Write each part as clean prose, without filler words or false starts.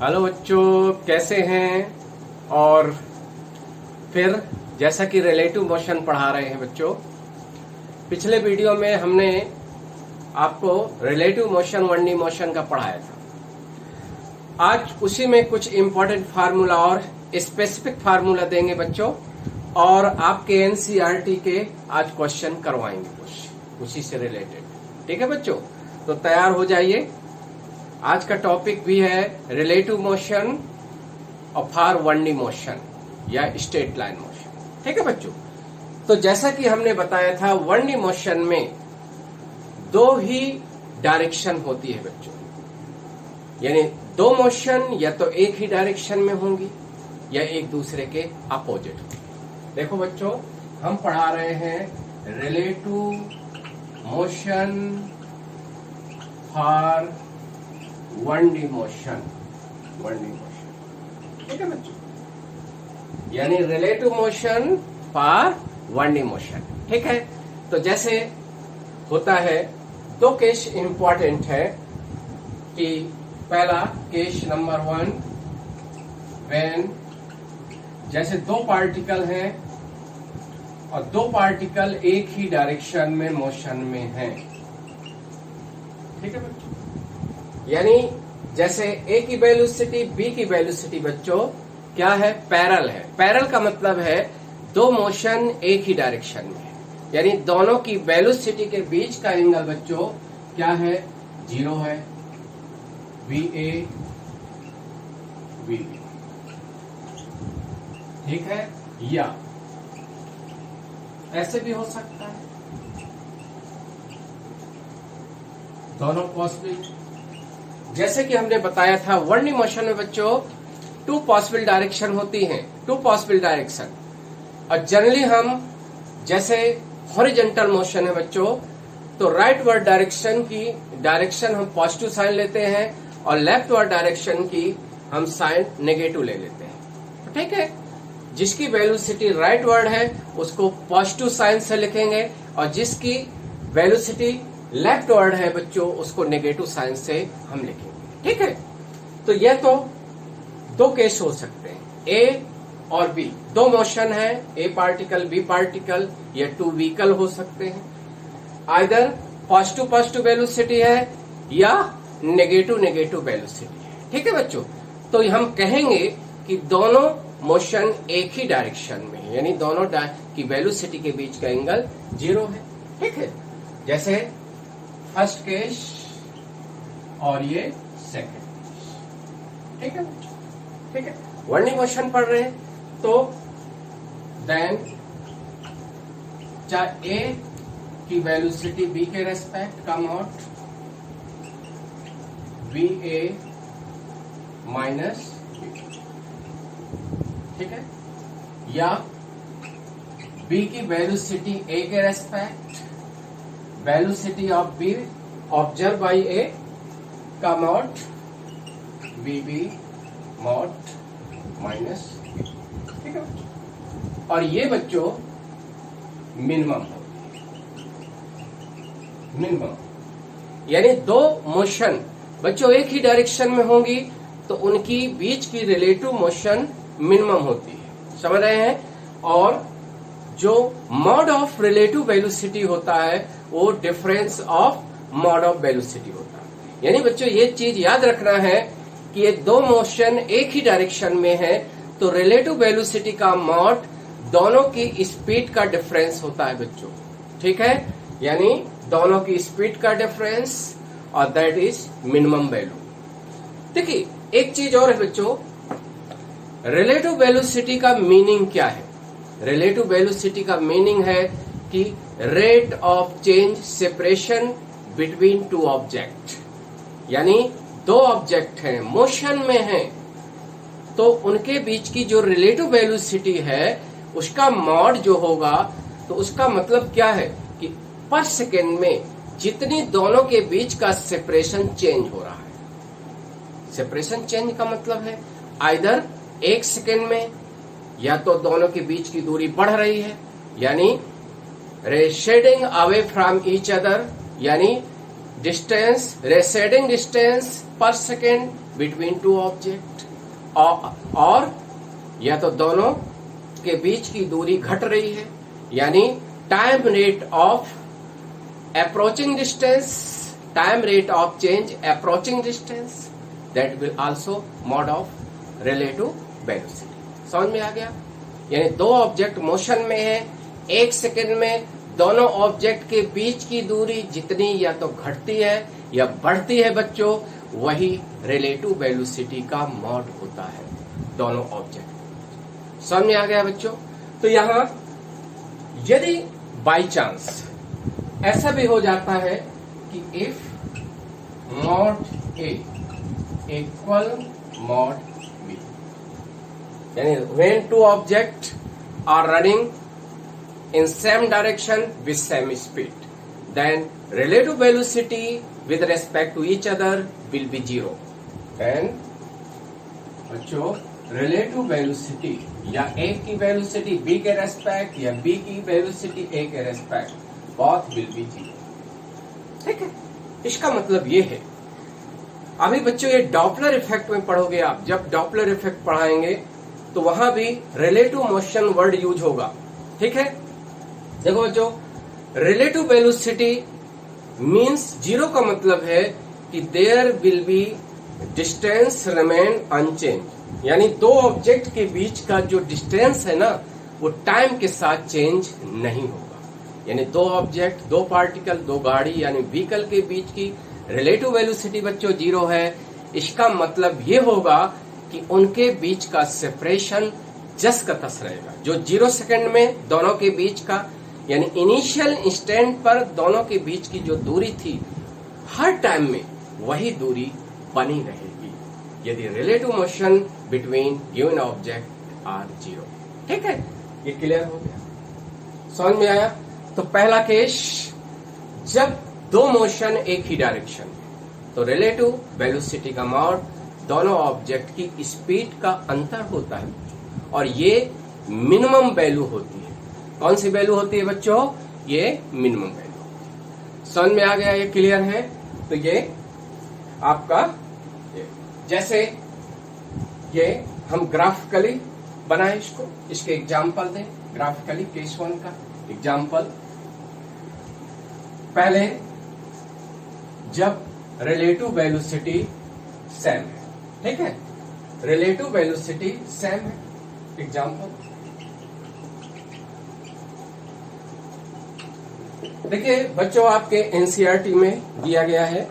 Hello बच्चों, कैसे हैं। और फिर जैसा कि रिलेटिव मोशन पढ़ा रहे हैं बच्चों, पिछले वीडियो में हमने आपको रिलेटिव मोशन 1D मोशन का पढ़ाया था। आज उसी में कुछ इम्पोर्टेंट फार्मूला और स्पेसिफिक फार्मूला देंगे बच्चों, और आपके एनसीईआरटी के आज क्वेश्चन करवाएंगे कुछ उसी से रिलेटेड। ठीक है बच्चों, तो तैयार हो जाइए। आज का टॉपिक भी है रिलेटिव मोशन और फॉर 1D मोशन या स्ट्रेट लाइन मोशन। ठीक है बच्चों, तो जैसा कि हमने बताया था 1D मोशन में दो ही डायरेक्शन होती है बच्चों, यानी दो मोशन या तो एक ही डायरेक्शन में होंगी या एक दूसरे के अपोजिट होंगी। देखो बच्चों, हम पढ़ा रहे हैं relative motion for 1D motion. 1D motion, ठीक है बच्चों, यानी relative motion for 1D motion. ठीक है, तो जैसे होता है, दो केस इंपॉर्टेंट है कि पहला केस नंबर 1, व्हेन जैसे दो पार्टिकल हैं और दो पार्टिकल एक ही डायरेक्शन में मोशन में हैं। ठीक है बच्चों, यानी जैसे ए की वेलोसिटी बी की वेलोसिटी बच्चों क्या है, पैरेलल है। पैरेलल का मतलब है दो मोशन एक ही डायरेक्शन में है, यानी दोनों की वेलोसिटी के बीच का एंगल बच्चों क्या है, 0 है। VA VB, ठीक है, या ऐसे भी हो सकता है, दोनों पॉसिबल। जैसे कि हमने बताया था 1D मोशन में बच्चों टू पॉसिबल डायरेक्शन होती हैं, टू पॉसिबल डायरेक्शन। और जनरली हम जैसे हॉरिजॉन्टल मोशन है बच्चों, तो राइट वर्ड डायरेक्शन की डायरेक्शन हम पॉजिटिव साइन लेते हैं और लेफ्ट वर्ड डायरेक्शन की हम साइन नेगेटिव ले लेते हैं। ठीक है, जिसकी वेलोसिटी राइट वर्ड है उसको पॉजिटिव साइन से लिखेंगे और जिसकी वेलोसिटी लेफ्ट वर्ड है बच्चों उसको नेगेटिव साइन से हम लिखेंगे। ठीक है, तो यह तो दो केस हो सकते हैं, ए और बी, दो मोशन है, ए पार्टिकल बी पार्टिकल, या टू व्हीकल हो सकते हैं। आइदर पॉजिटिव पॉजिटिव वेलोसिटी है या नेगेटिव नेगेटिव वेलोसिटी है। ठीक है बच्चों, तो हम कहेंगे कि दोनों मोशन एक ही डायरेक्शन में है, यानी दोनों की वेलोसिटी के बीच का एंगल 0 है। ठीक है, जैसे फर्स्ट केस और ये सेकंड केस। ठीक है, ठीक है, 1D मोशन पढ़ रहे हैं तो देन चाहे ए की वेलोसिटी बी के respect come out VA minus, ठीक है, या बी की वेलोसिटी ए के respect velocity of B observe by A come out VB mod minus. ठीक है, और ये बच्चों मिनिमम हो, मिनिमम यानी दो मोशन बच्चों एक ही डायरेक्शन में होंगी तो उनकी बीच की रिलेटिव मोशन मिनिमम होती है, समझ रहे हैं। और जो मॉड ऑफ रिलेटिव वेलोसिटी होता है वो difference of mod of velocity होता है। यानी बच्चों ये चीज याद रखना है कि ये दो मोशन एक ही डायरेक्शन में है तो रिलेटिव वेलोसिटी का मॉड दोनों की स्पीड का डिफरेंस होता है बच्चों। ठीक है, यानी दोनों की स्पीड का डिफरेंस और दैट इज मिनिमम वैल्यू। देखिए एक चीज और है बच्चों, रिलेटिव वेलोसिटी का मीनिंग क्या है। रिलेटिव वेलोसिटी का मीनिंग है कि rate of change separation between two object, यानी दो ऑब्जेक्ट हैं मोशन में हैं तो उनके बीच की जो रिलेटिव वेलोसिटी है उसका मॉड जो होगा, तो उसका मतलब क्या है कि पर सेकेंड में जितनी दोनों के बीच का सेपरेशन चेंज हो रहा है। सेपरेशन चेंज का मतलब है आइदर एक सेकेंड में या तो दोनों के बीच की दूरी बढ़ रही है, यानी shedding away from each other, यानी डिस्टेंस, रेसिडिंग डिस्टेंस पर सेकेंड बिटवीन टू ऑब्जेक्ट, और या तो दोनों के बीच की दूरी घट रही है, यानी time rate of approaching distance, time rate of change approaching distance, that will also mod of relative velocity. समझ में आ गया? यानी दो ऑब्जेक्ट मोशन में है, एक सेकेंड में दोनों ऑब्जेक्ट के बीच की दूरी जितनी या तो घटती है या बढ़ती है बच्चों, वही रिलेटिव वेलोसिटी का मॉड होता है दोनों ऑब्जेक्ट। समझ में आ गया बच्चों? तो यहां यदि बाय चांस ऐसा भी हो जाता है कि if mod A equal mod B, यानी when two object are running in same direction with same speed, then relative velocity with respect to each other will be zero. Then बच्चों relative velocity या A की velocity B के respect या B की velocity A के respect both will be zero. ठीक है? इसका मतलब ये है, अभी बच्चों ये डॉपलर इफेक्ट में पढ़ोगे आप, जब डॉपलर इफेक्ट पढ़ाएंगे तो वहां भी रिलेटिव मोशन वर्ड यूज होगा। ठीक है? देखो बच्चों, रिलेटिव वेलोसिटी मीन्स जीरो का मतलब है कि there will be distance remain unchange, यानी दो ऑब्जेक्ट के बीच का जो डिस्टेंस है ना, वो टाइम के साथ चेंज नहीं होगा। यानी दो ऑब्जेक्ट, दो पार्टिकल, दो गाड़ी यानी व्हीकल के बीच की रिलेटिव वेलोसिटी बच्चों जीरो है। इसका मतलब ये होगा कि उनके बीच का सेपरेशन जस का तस रहेगा। जो 0 सेकेंड में दोनों के बीच का, यानी इनिशियल इंस्टेंट पर दोनों के बीच की जो दूरी थी, हर टाइम में वही दूरी बनी रहेगी यदि relative motion between given object are zero. ठीक है? ये क्लियर हो गया? समझ में आया? तो पहला केस, जब दो मोशन एक ही डायरेक्शन में, तो रिलेटिव वेलोसिटी का मॉड दोनों ऑब्जेक्ट की स्पीड का अंतर होता है और ये मिनिमम वैल्यू होती है। कौन सी वैल्यू होती है बच्चों? ये मिनिमम वैल्यू। समझ में आ गया? ये क्लियर है? तो ये आपका जैसे ये हम ग्राफिकली बनाए इसको, इसके एग्जाम्पल दें। ग्राफिकली केस 1 का एग्जाम्पल, पहले जब रिलेटिव वेलोसिटी सेम है, ठीक है, रिलेटिव वेलोसिटी सेम है। एग्जाम्पल देखिए बच्चों, आपके एनसीईआरटी में दिया गया है,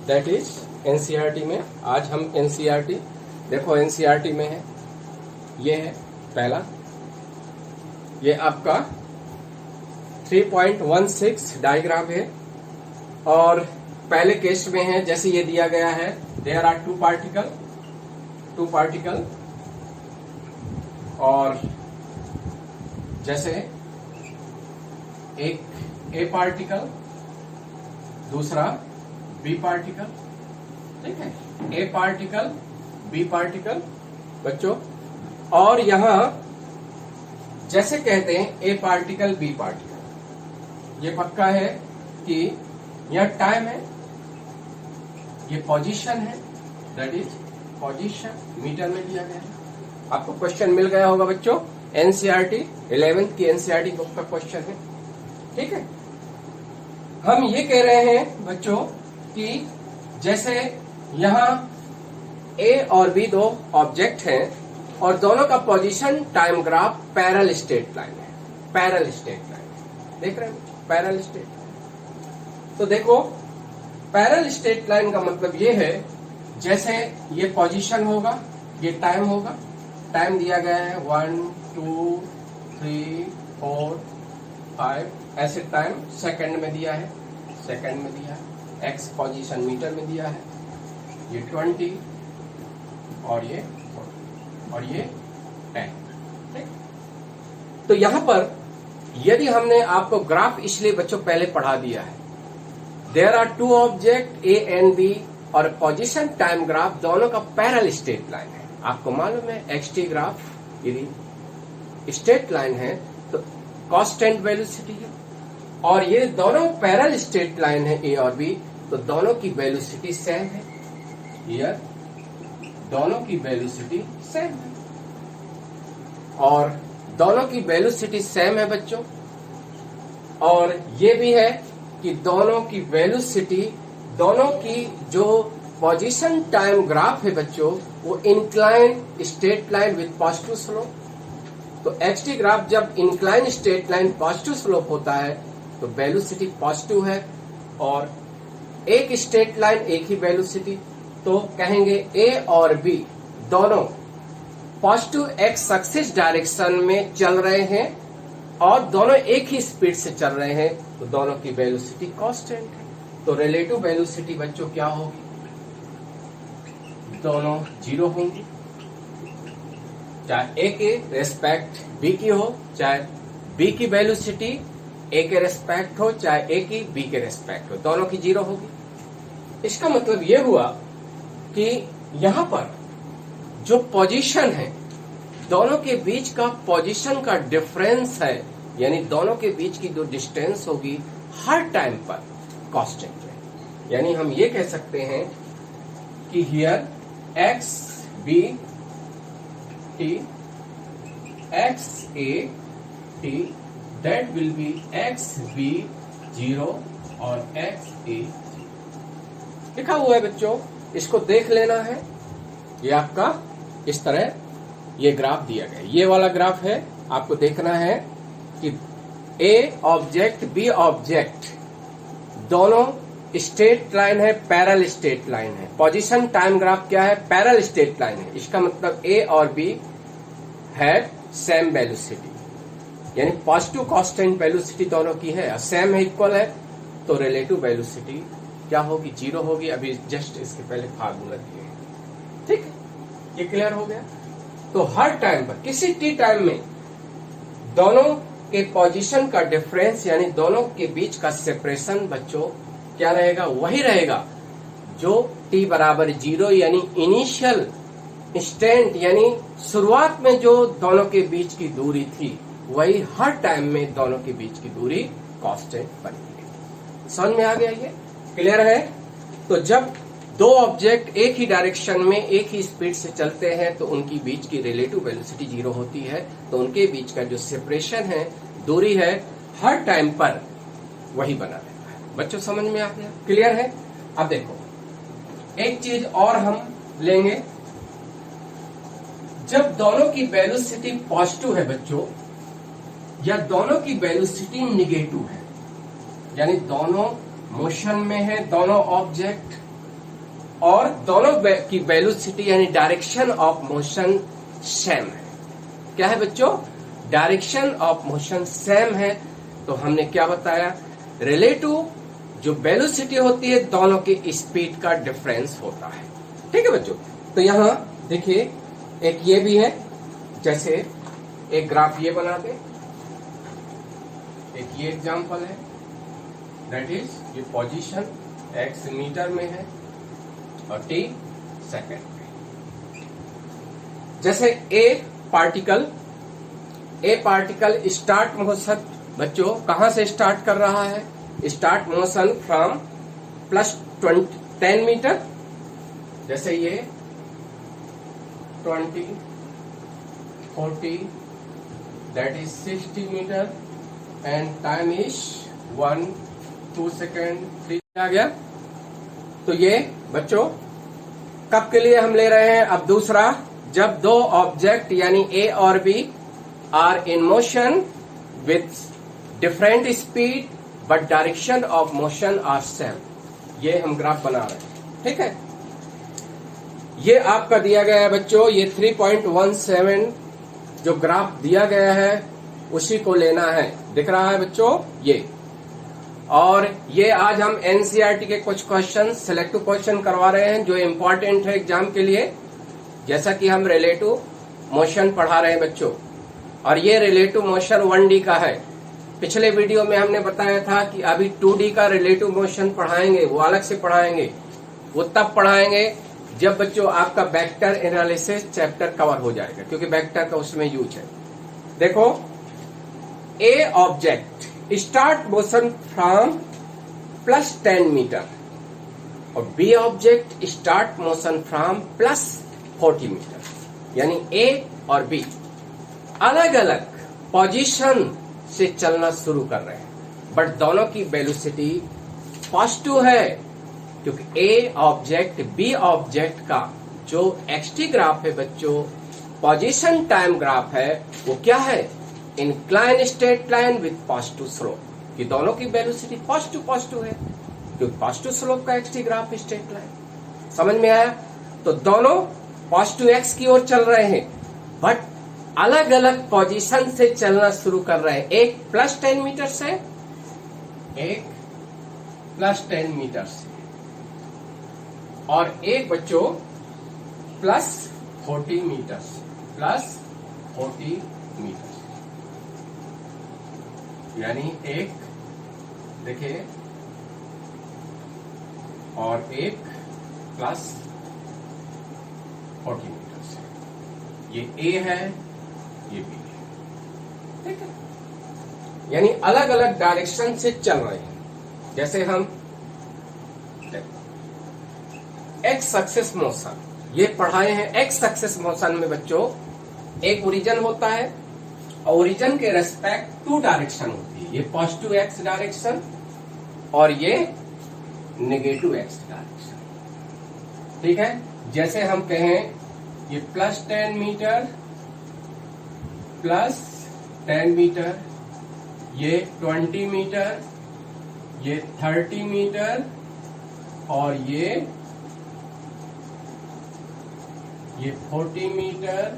दैट इज एनसीईआरटी में। आज हम एनसीईआरटी, देखो एनसीईआरटी में है, ये है पहला, ये आपका 3.16 डायग्राम है और पहले केस में है जैसे ये दिया गया है, देयर आर टू पार्टिकल और जैसे एक ए पार्टिकल, दूसरा बी पार्टिकल। ठीक है? ए पार्टिकल, बी पार्टिकल बच्चों, और यहां जैसे कहते हैं ए पार्टिकल बी पार्टिकल, ये पक्का है कि यह टाइम है, ये पोजीशन है, दैट इज पोजीशन मीटर में दिया गया है। आपको क्वेश्चन मिल गया होगा बच्चों, एनसीईआरटी 11th की एनसीईआरटी बुक का क्वेश्चन है। ठीक है? हम ये कह रहे हैं बच्चों कि जैसे यहां ए और बी दो ऑब्जेक्ट हैं और दोनों का position time graph parallel straight line है, पैरेलल स्ट्रेट लाइन देख रहे हैं, पैरेलल स्ट्रेट लाइन। तो देखो पैरेलल स्ट्रेट लाइन का मतलब ये है, जैसे ये पोजीशन होगा, ये टाइम होगा, टाइम दिया गया है 1 2 3 4 5, ऐसे टाइम सेकंड में दिया है, सेकंड में दिया है, एक्स पोजीशन मीटर में दिया है, ये 20 और ये 40 और ये 10। ठीक? तो यहां पर यदि हमने आपको ग्राफ इसलिए बच्चों पहले पढ़ा दिया है, there are two object A and B और पोजीशन टाइम ग्राफ दोनों का पैरेलल स्ट्रेट लाइन है। आपको मालूम है एक्सटी ग्राफ यदि स्ट्रेट लाइन है तो कांस्टेंट वेलोसिटी है, और ये दोनों पैरेलल स्ट्रेट लाइन है ए और बी, तो दोनों की वेलोसिटी सेम है। हियर दोनों की वेलोसिटी सेम है और दोनों की वेलोसिटी सेम है बच्चों। और ये भी है कि दोनों की वेलोसिटी, दोनों की जो पोजीशन टाइम ग्राफ है बच्चों, वो incline straight line with positive slope. तो एक्सटी ग्राफ जब incline straight line positive slope होता है तो वेलोसिटी पॉजिटिव है, और एक स्ट्रेट लाइन एक ही वेलोसिटी, तो कहेंगे ए और बी दोनों पॉजिटिव एक्स एक्सिस डायरेक्शन में चल रहे हैं और दोनों एक ही स्पीड से चल रहे हैं, तो दोनों की वेलोसिटी कांस्टेंट है। तो रिलेटिव वेलोसिटी बच्चों क्या होगी? दोनों 0 होंगी, चाहे ए के रेस्पेक्ट बी की हो, चाहे बी की वेलोसिटी ए के रेस्पेक्ट हो, चाहे ए की बी के रेस्पेक्ट हो, दोनों की 0 होगी। इसका मतलब ये हुआ कि यहां पर जो पोजीशन है, दोनों के बीच का पोजीशन का डिफरेंस है, यानी दोनों के बीच की जो डिस्टेंस होगी हर टाइम पर कांस्टेंट है। यानी हम ये कह सकते हैं कि here x B t x A t that will be x B 0 और एक्स ए लिखा हुआ है बच्चों, इसको देख लेना है। ये आपका इस तरह ये ग्राफ दिया गया, ये वाला ग्राफ है, आपको देखना है कि ए ऑब्जेक्ट बी ऑब्जेक्ट दोनों स्ट्रेट लाइन है, पैरेलल स्ट्रेट लाइन है। पोजीशन टाइम ग्राफ क्या है? पैरेलल स्ट्रेट लाइन है। इसका मतलब ए और बी हैव सेम वेलोसिटी, यानी पॉजिटिव कांस्टेंट वेलोसिटी दोनों की है, सेम है, इक्वल है, तो रिलेटिव वेलोसिटी क्या होगी? 0 होगी। अभी जस्ट इसके पहले फार्मूला दिए हैं, ठीक है, ये क्लियर हो गया। तो हर टाइम पर किसी टी टाइम में दोनों के पोजीशन का डिफरेंस, यानी दोनों के बीच का सेपरेशन बच्चों क्या रहेगा? वही रहेगा जो t बराबर 0, यानी इनिशियल इंस्टेंट, यानी शुरुआत में जो दोनों के बीच की दूरी थी, वही हर टाइम में दोनों के बीच की दूरी कांस्टेंट बनेगी। समझ में आ गया? ये क्लियर है। तो जब दो ऑब्जेक्ट एक ही डायरेक्शन में एक ही स्पीड से चलते हैं तो उनकी बीच की रिलेटिव वेलोसिटी 0 होती है, तो उनके बीच का जो सेपरेशन है, दूरी है, हर टाइम पर वही बना रहता है। बच्चों समझ में आ गया? क्लियर है। अब देखो एक चीज और हम लेंगे, जब दोनों की वेलोसिटी पॉजिटिव है बच्चों, या दोनों की वेलोसिटी निगेटिव है, यानी दोनों मोशन में है, दोनों ऑब्जेक्ट, और दोनों की वेलोसिटी यानी डायरेक्शन ऑफ मोशन सेम है। क्या है बच्चों? डायरेक्शन ऑफ मोशन सेम है, तो हमने क्या बताया? रिलेटिव जो वेलोसिटी होती है, दोनों के स्पीड का डिफरेंस होता है। ठीक है बच्चों। तो यहां देखिए एक ये भी है, जैसे एक ग्राफ ये बना दे, एक ये एग्जांपल है, दैट इज ये पोजीशन x मीटर में है और t सेकंड में। जैसे ए पार्टिकल स्टार्ट मोशन बच्चों कहां से स्टार्ट कर रहा है? Start motion from plus 10 metre, जैसे ये 20, 40, that is 60 metre, and time is 1, 2 second, 3 आ गया। तो ये बच्चों कब के लिए हम ले रहे हैं? अब दूसरा, जब दो ऑब्जेक्ट यानी ए और B are in motion with different speed but direction of motion are same. ये हम ग्राफ बना रहे हैं, ठीक है। ये आपका दिया गया है बच्चों, ये 3.17 जो ग्राफ दिया गया है उसी को लेना है। दिख रहा है बच्चों ये, और ये आज हम एनसीईआरटी के कुछ क्वेश्चन, सिलेक्टिव क्वेश्चन करवा रहे हैं जो इम्पोर्टेंट है एग्जाम के लिए। जैसा कि हम रिलेटिव मोशन पढ़ा रहे हैं बच्चों, और ये रिलेटिव मोशन 1D का है। पिछले वीडियो में हमने बताया था कि अभी 2D का रिलेटिव मोशन पढ़ाएंगे, वो अलग से पढ़ाएंगे। वो तब पढ़ाएंगे जब बच्चों आपका वेक्टर एनालिसिस चैप्टर कवर हो जाएगा, क्योंकि वेक्टर का उसमें यूज है। देखो, A object start motion from plus 10 metre, और B object start motion from plus 40 metre. यानी ए और बी अलग अलग पोजीशन से चलना शुरू कर रहे हैं, बट दोनों की वेलोसिटी पॉजिटिव है, क्योंकि ए ऑब्जेक्ट बी ऑब्जेक्ट का जो एक्सटी ग्राफ है बच्चों, पोजीशन टाइम ग्राफ है, वो क्या है, incline straight line with positive slope. कि दोनों की वेलोसिटी पॉजिटिव है, क्योंकि पॉजिटिव स्लोप का एक्सटी ग्राफ स्ट्रेट लाइन। समझ में आया? तो दोनों पॉजिटिव एक्स की ओर चल रहे हैं, बट अलग अलग पोजीशन से चलना शुरू कर रहे हैं। एक प्लस 10 मीटर से, एक प्लस 10 मीटर से, और एक बच्चों प्लस 40 मीटर से, प्लस 40 मीटर से। यानी एक देखिए, और एक प्लस 40 मीटर से। ये ए है, ये बी है, ठीक है। यानी अलग अलग डायरेक्शन से चल रहे हैं। जैसे हम एक्स एक्सिस मोशन ये पढ़ाए हैं। एक्स एक्सिस मोशन में बच्चों एक ओरिजिन होता है, और ओरिजिन के रेस्पेक्ट 2 डायरेक्शन होती है। ये पॉजिटिव एक्स डायरेक्शन और ये नेगेटिव एक्स डायरेक्शन, ठीक है। जैसे हम कहें ये प्लस 10 मीटर, प्लस 10 मीटर, ये 20 मीटर, ये 30 मीटर, और ये 40 मीटर,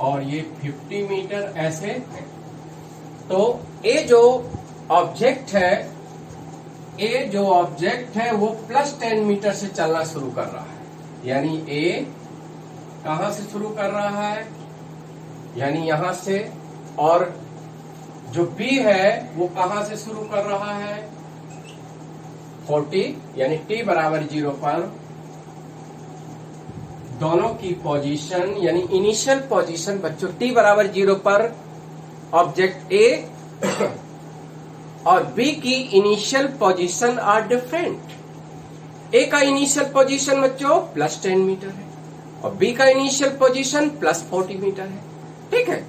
और ये 50 मीटर, ऐसे है। तो ये जो ऑब्जेक्ट है, वो प्लस 10 मीटर से चलना शुरू कर रहा है। यानी ए कहां से शुरू कर रहा है, यानी यहां से, और जो बी है वो कहां से शुरू कर रहा है, 40, यानी t बराबर 0 पर दोनों की पोजीशन, यानी इनिशियल पोजीशन बच्चों t बराबर 0 पर ऑब्जेक्ट ए और बी की इनिशियल पोजीशन आर डिफरेंट। ए का इनिशियल पोजीशन बच्चों प्लस 10 मीटर है, और बी का इनिशियल पोजीशन प्लस 40 मीटर है, ठीक है।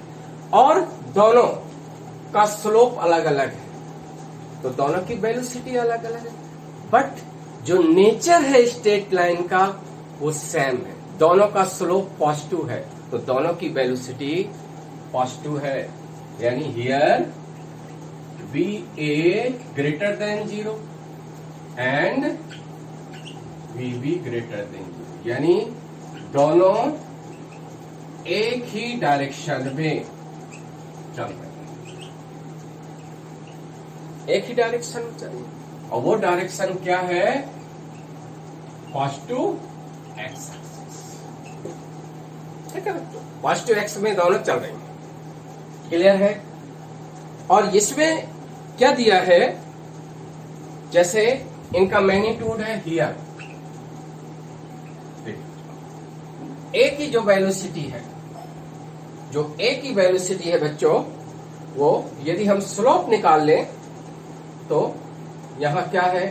और दोनों का स्लोप अलग अलग है, तो दोनों की वेलोसिटी अलग अलग है, बट जो नेचर है स्ट्रेट लाइन का वो सेम है। दोनों का स्लोप पॉजिटिव है, तो दोनों की वेलोसिटी पॉजिटिव है। यानी here B A greater than 0 and v B greater than 0, यानी दोनों एक ही डायरेक्शन में चल रहे हैं, एक ही डायरेक्शन में चल रहे हैं। और वो डायरेक्शन क्या है, पॉजिटिव एक्स, ठीक है। पॉजिटिव एक्स में दोनों चल रहे हैं, क्लियर है। और इसमें क्या दिया है, जैसे इनका मैग्नीट्यूड है हियर, ए की जो वेलोसिटी है, जो ए की वेलोसिटी है बच्चों, वो यदि हम स्लोप निकाल लें तो यहां क्या है,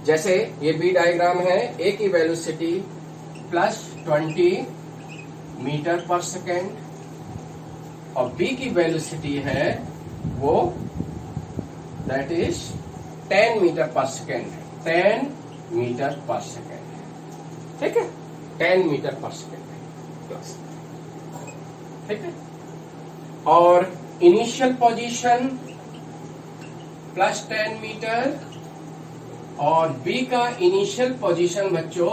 जैसे ये बी डायग्राम है, ए की वेलोसिटी प्लस 20 मीटर पर सेकेंड, और बी की वेलोसिटी है वो दैट इज 10 मीटर पर सेकेंड है, 10 मीटर पर सेकेंड है, ठीक है, 10 मीटर पर सेकेंड है, ठीक है। और इनिशियल पोजीशन प्लस 10 मीटर, और बी का इनिशियल पोजीशन बच्चों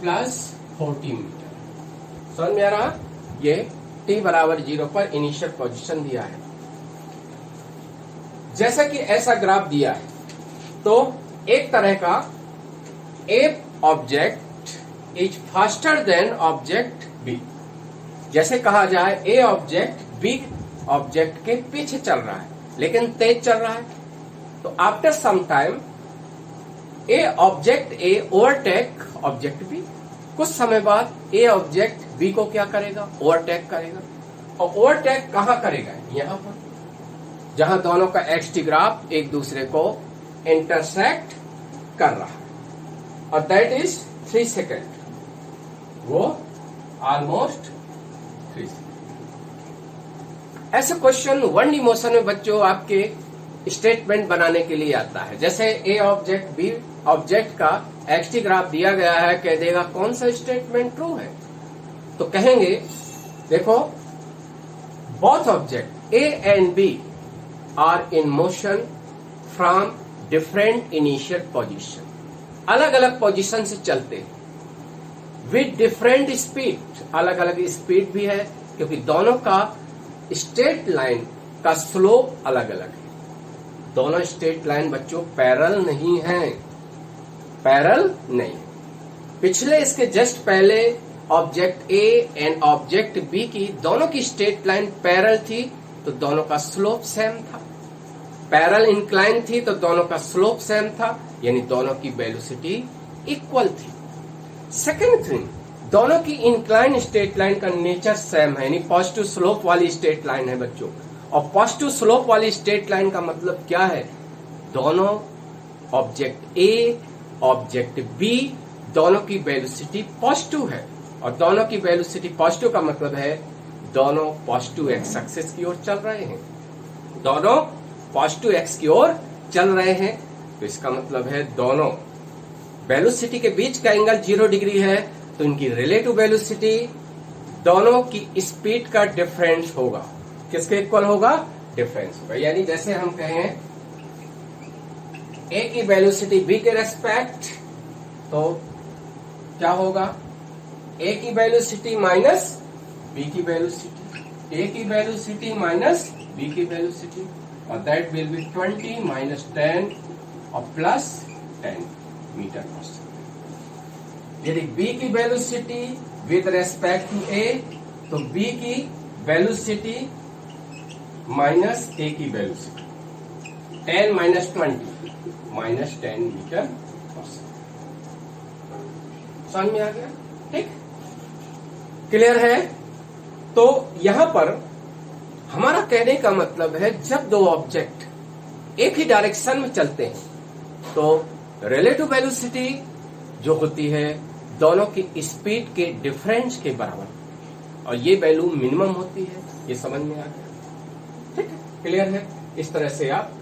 प्लस 40 मीटर। समझ में आ रहा, ये t बराबर 0 पर इनिशियल पोजीशन दिया है। जैसा कि ऐसा ग्राफ दिया है, तो एक तरह का A object is faster than object B. जैसे कहा जाए ए ऑब्जेक्ट बी ऑब्जेक्ट के पीछे चल रहा है, लेकिन तेज चल रहा है, तो after some time A object A overtake object B. कुछ समय बाद ए ऑब्जेक्ट बी को क्या करेगा, ओवरटेक करेगा। और ओवरटेक कहां करेगा, यहां पर, जहां दोनों का एक्सटी ग्राफ एक दूसरे को इंटरसेक्ट कर रहा है, और दैट इज 3 सेकेंड, वो ऑलमोस्ट 3 सेकेंड। ऐसे क्वेश्चन 1D मोशन में बच्चों आपके स्टेटमेंट बनाने के लिए आता है। जैसे ए ऑब्जेक्ट बी ऑब्जेक्ट का एक्सटी ग्राफ दिया गया है, कह देगा कौन सा स्टेटमेंट ट्रू है, तो कहेंगे देखो both object A and B are in motion from different initial position, अलग अलग पोजीशन से चलते हैं, विद डिफरेंट स्पीड, अलग अलग स्पीड भी है क्योंकि दोनों का स्ट्रेट लाइन का स्लोप अलग अलग है। दोनों स्ट्रेट लाइन बच्चों पैरेलल नहीं है, पैरेलल नहीं। पिछले इसके जस्ट पहले object A and object B की दोनों की स्ट्रेट लाइन पैरेलल थी तो दोनों का स्लोप सेम था, पैरेलल इंक्लाइन थी तो दोनों का स्लोप सेम था, यानी दोनों की वेलोसिटी इक्वल थी। सेकेंड थिंग, दोनों की इंक्लाइन स्ट्रेट लाइन का नेचर सेम है, यानी पॉजिटिव स्लोप वाली स्ट्रेट लाइन है बच्चों। और पॉजिटिव स्लोप वाली स्ट्रेट लाइन का मतलब क्या है, दोनों ऑब्जेक्ट ए ऑब्जेक्ट बी दोनों की वेलोसिटी पॉजिटिव है, और दोनों की वेलोसिटी पॉजिटिव का मतलब है दोनों पॉजिटिव एक्स एक्सिस की ओर चल रहे हैं, दोनों पॉजिटिव एक्स की ओर चल रहे हैं। तो इसका मतलब है दोनों वेलोसिटी के बीच का एंगल 0 डिग्री है, तो इनकी रिलेटिव वेलोसिटी दोनों की स्पीड का डिफरेंस होगा, किसके इक्वल होगा, डिफरेंस होगा। यानी जैसे हम कहें ए की वेलोसिटी बी के रेस्पेक्ट, तो क्या होगा, ए की वेलोसिटी माइनस बी की वेलोसिटी, ए की वेलोसिटी माइनस बी की वेलोसिटी, और दैट विल बी 20 माइनस 10 और प्लस 10 मीटर पर सेकेंड। यदि बी की velocity with respect to A, तो बी की वेलोसिटी माइनस ए की वेलोसिटी, 10 माइनस 20 माइनस 10 मीटर पर सेकेंड। समझ में आ गया, ठीक, क्लियर है। तो यहां पर हमारा कहने का मतलब है जब दो ऑब्जेक्ट एक ही डायरेक्शन में चलते हैं तो रिलेटिव वेलोसिटी जो होती है दोनों की स्पीड के डिफरेंस के बराबर, और ये वैल्यू मिनिमम होती है। ये समझ में आ गया, ठीक है, क्लियर है। इस तरह से आप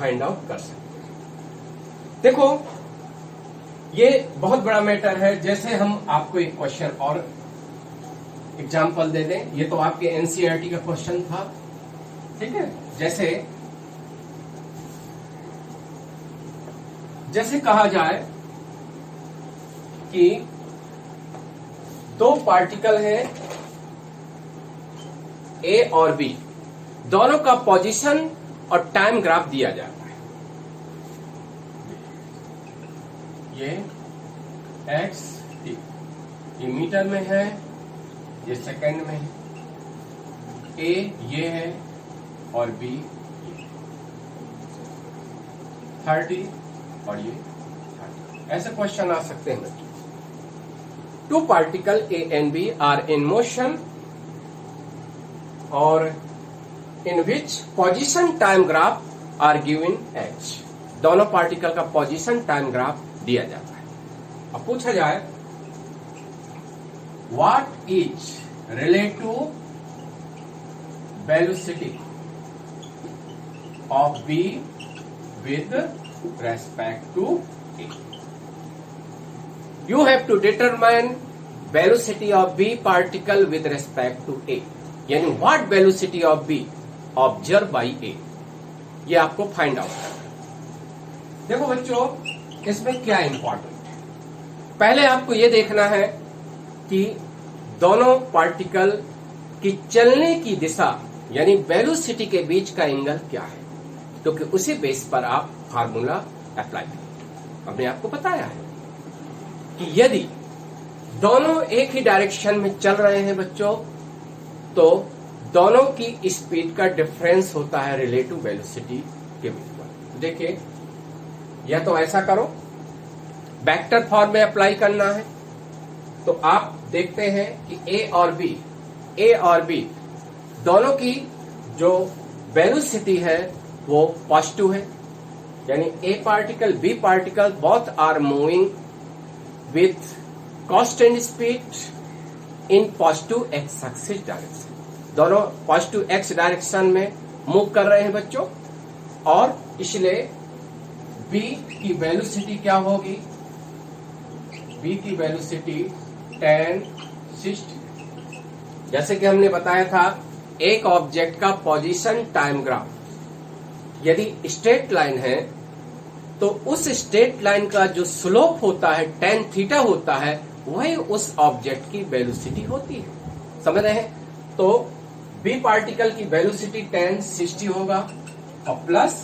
फाइंड आउट कर सकते हैं। देखो ये बहुत बड़ा मैटर है। जैसे हम आपको एक क्वेश्चन और एग्जाम्पल दे दें, ये तो आपके एनसीईआरटी का क्वेश्चन था, ठीक है। जैसे कहा जाए कि दो पार्टिकल हैं ए और बी, दोनों का पोजीशन और टाइम ग्राफ दिया जाता है। ये एक्स टी, ये मीटर में है, ये सेकंड में है, ए ये है और बी 30 और ये 30। ऐसे क्वेश्चन आ सकते हैं बच्चों। Two particle A and B are in motion और in which position time graph are given each. दोनों पार्टिकल का पोजीशन टाइम ग्राफ दिया जाता है। अब पूछा जाए what is relative velocity of B with respect to A. You have to determine velocity of B particle with respect to A. यानी what velocity of B observed by A, ये आपको find out करना है। देखो बच्चों इसमें क्या important है, पहले आपको ये देखना है कि दोनों पार्टिकल की चलने की दिशा यानी वेलोसिटी के बीच का एंगल क्या है, क्योंकि उसी बेस पर आप फार्मूला अप्लाई करेंगे। हमने आपको बताया है कि यदि दोनों एक ही डायरेक्शन में चल रहे हैं बच्चों, तो दोनों की स्पीड का डिफरेंस होता है रिलेटिव वेलोसिटी के बीच में। देखिए या तो ऐसा करो, वेक्टर फॉर्म में अप्लाई करना है, तो आप देखते हैं कि ए और बी दोनों की जो वेलोसिटी है वो पॉजिटिव है, यानी A particle B particle both are moving with constant speed in positive x axis direction. दोनों पॉजिटिव x डायरेक्शन में मूव कर रहे हैं बच्चों, और इसलिए b की वेलोसिटी क्या होगी? b की वेलोसिटी tan 60। जैसे कि हमने बताया था, एक ऑब्जेक्ट का पोजीशन टाइम ग्राफ यदि स्ट्रेट लाइन है तो उस स्ट्रेट लाइन का जो स्लोप होता है tan थीटा होता है, वही उस ऑब्जेक्ट की वेलोसिटी होती है। समझ रहे हैं? तो b पार्टिकल की वेलोसिटी tan 60 होगा और प्लस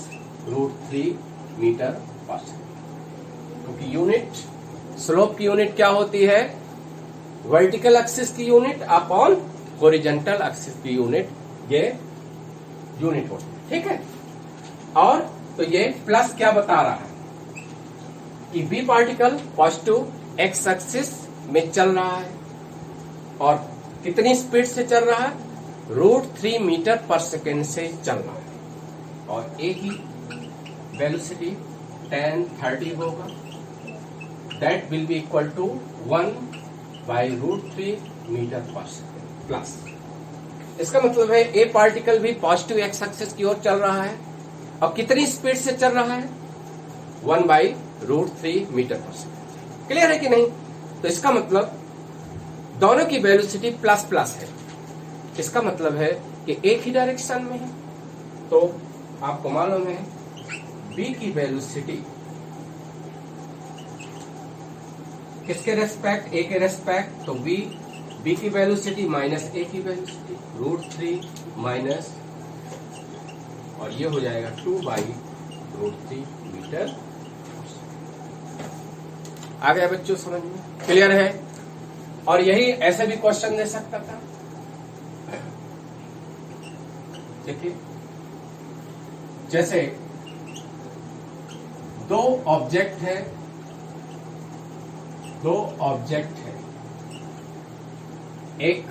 √3 मीटर पर सेकेंड, क्योंकि यूनिट स्लोप की यूनिट क्या होती है? वर्टिकल एक्सिस की यूनिट अपॉन हॉरिजॉन्टल एक्सिस की यूनिट, ये यूनिट होती है। ठीक है, और तो ये प्लस क्या बता रहा है कि B particle positive x axis में चल रहा है और कितनी स्पीड से चल रहा है? √3 मीटर पर सेकेंड से चल रहा है, और ए की वेलोसिटी tan 30 होगा, that will be equal to 1/√3 metre पर सेकेंड प्लस। इसका मतलब है ए पार्टिकल भी पॉजिटिव एक्स एक्सिस की ओर चल रहा है और कितनी स्पीड से चल रहा है? 1/√3 मीटर पर सेकेंड। क्लियर है कि नहीं? तो इसका मतलब दोनों की वेलोसिटी प्लस प्लस है। इसका मतलब है कि एक ही डायरेक्शन में है। तो आपको मालूम है b की वेलोसिटी किसके रेस्पेक्ट? a के रेस्पेक्ट। तो b की वेलोसिटी माइनस a की वेलोसिटी √3 माइनस, और ये हो जाएगा 2/√3 मीटर। आ गया बच्चों समझ में? क्लियर है? और यही ऐसे भी क्वेश्चन दे सकता था। देखिए, जैसे दो ऑब्जेक्ट है, एक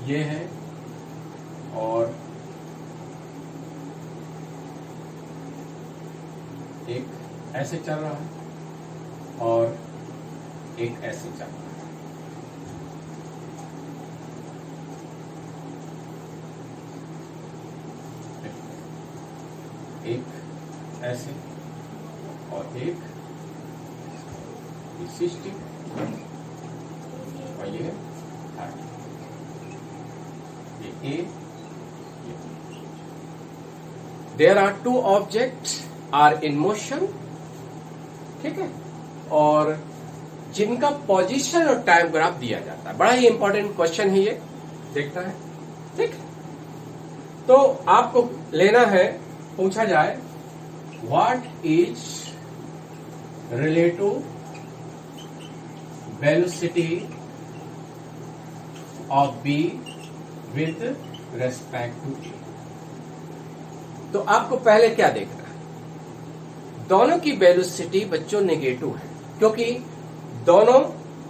ये है और एक ऐसे चल रहा है और एक ऐसे चल रहा है। एक ऐसे और एक 60 और ये 30। ये A, there are two objects are in motion. ठीक है, और जिनका पोजीशन और टाइम ग्राफ दिया जाता है। बड़ा ही इंपॉर्टेंट क्वेश्चन है ये, देखना है। ठीक, तो आपको लेना है, पूछा जाए what is relative velocity of B with respect to A. तो आपको पहले क्या देखना है? दोनों की वेलोसिटी बच्चों नेगेटिव है, क्योंकि दोनों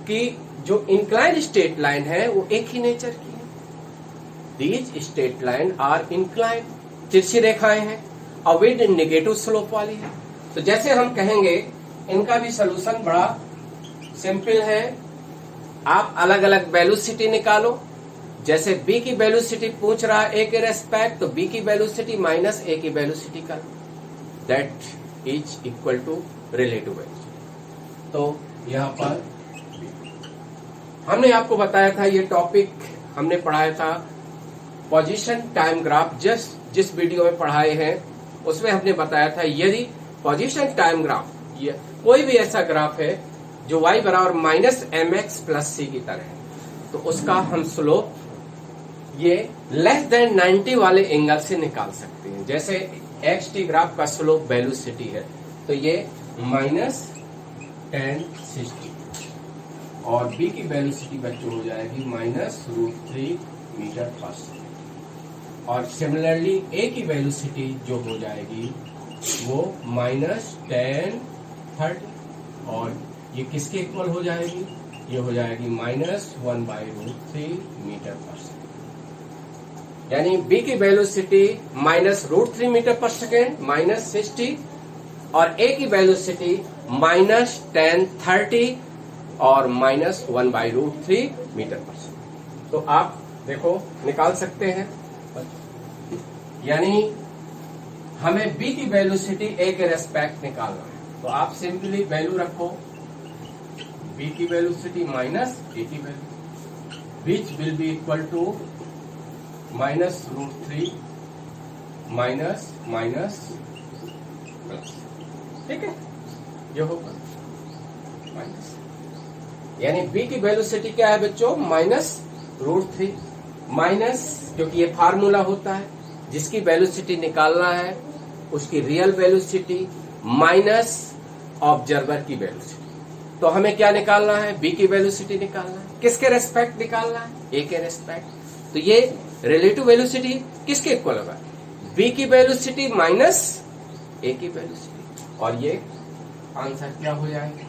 की जो इंक्लाइंड स्ट्रेट लाइन है वो एक ही नेचर की है। These straight line are inclined, तिरछी रेखाएं हैं और विद नेगेटिव स्लोप वाली है। तो जैसे हम कहेंगे, इनका भी सोल्यूशन बड़ा सिंपल है। आप अलग अलग वेलोसिटी निकालो। जैसे b की वेलोसिटी पूछ रहा है a के रेस्पेक्ट, तो b की वेलोसिटी माइनस a की वेलोसिटी कर, that is equal to relative velocity. तो यहाँ पर हमने आपको बताया था, ये टॉपिक हमने पढ़ाया था पोजीशन टाइम ग्राफ। जिस वीडियो में पढ़ाए हैं उसमें हमने बताया था, यदि पोजीशन टाइम ग्राफ, ये कोई भी ऐसा ग्राफ है जो y बराबर -mx + c की तरह है, तो उसका हम स्लोप ये लेस देन 90 वाले एंगल से निकाल सकते हैं। जैसे xt ग्राफ का स्लोप वेलोसिटी है, तो ये -tan 60 और b की वेलोसिटी बच्चों हो जाएगी -√3 मीटर पर सेकेंड। और सिमिलरली a की वेलोसिटी जो हो जाएगी वो -tan 30, और ये किसके इक्वल हो जाएगी? ये हो जाएगी -1/√3 मीटर पर सेकेंड। यानी b की वेलोसिटी -√3 मीटर पर सेकेंड, -60 और ए की वेलोसिटी -10, 30 और -1/√3 मीटर पर सेकेंड। तो आप देखो निकाल सकते हैं, यानी हमें बी की वेलोसिटी ए के रेस्पेक्ट निकालना है। तो आप सिंपली वैल्यू रखो, बी की वेलोसिटी माइनस ए की value, which will be equal to -√3 minus plus, ठीक है, ये होगा माइनस, यानी बी की वेलोसिटी क्या है बच्चों, -√3 माइनस, क्योंकि ये फार्मूला होता है, जिसकी वेलोसिटी निकालना है उसकी रियल वेलोसिटी माइनस ऑब्जर्वर की वेलोसिटी। तो हमें क्या निकालना है, बी की वेलोसिटी निकालना है, किसके रेस्पेक्ट निकालना है, ए के रेस्पेक्ट। तो ये रिलेटिव वेलोसिटी किसके इक्वल होगा, बी की वेलोसिटी माइनस ए की वेलोसिटी, और ये आंसर क्या हो जाएगा,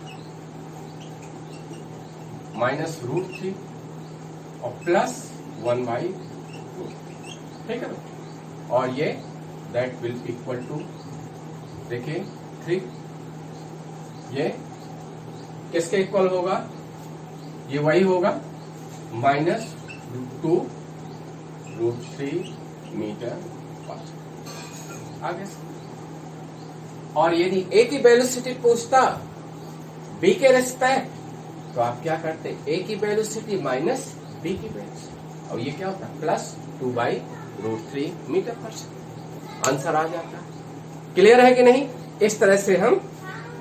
-√3 और प्लस 1/√3, ठीक है। और ये दैट विल इक्वल टू, देखिए 3, ये किसके इक्वल होगा, ये वही होगा -2√3 मीटर पर सेकेंड। आगे और यदि ए की वेलोसिटी पूछता बी के रेस्पेक्ट, तो आप क्या करते, ए की वेलोसिटी माइनस बी की वेलोसिटी, और ये क्या होता है +2/√3 मीटर पर सेकेंड, आंसर आ जाता है। क्लियर है कि नहीं, इस तरह से हम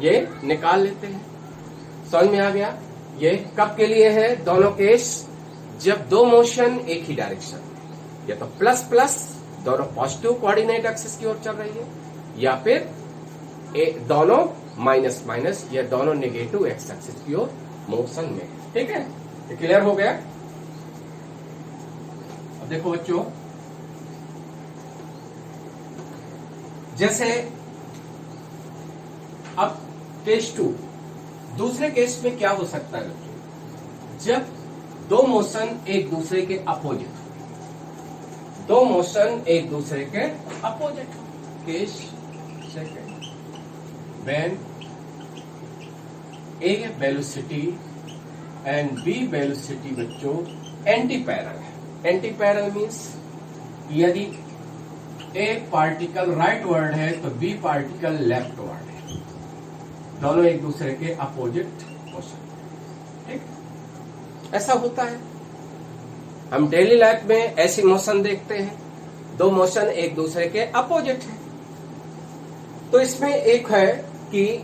ये निकाल लेते हैं। समझ में आ गया, ये कब के लिए है, दोनों केस जब दो मोशन एक ही डायरेक्शन में, या तो प्लस प्लस दोनों पॉजिटिव कोऑर्डिनेट एक्सिस की ओर चल रही है, या फिर दोनों माइनस माइनस या दोनों नेगेटिव एक्स एक्सिस की ओर मोशन में, ठीक है। ये क्लियर हो गया। अब देखो बच्चों, जैसे अब केस 2, दूसरे केस में क्या हो सकता है बच्चों, जब दो मोशन एक दूसरे के अपोजिट हो, दो मोशन एक दूसरे के अपोजिट हो। Case second, when A velocity and B velocity बच्चों एंटी पैरल है। एंटी पैरल मीन्स यदि A पार्टिकल राइट वर्ड है तो B पार्टिकल लेफ्ट वर्ड है, दोनों एक दूसरे के अपोजिट मोशन, ठीक। ऐसा होता है, हम डेली लाइफ में ऐसी मोशन देखते हैं, दो मोशन एक दूसरे के अपोजिट है। तो इसमें एक है कि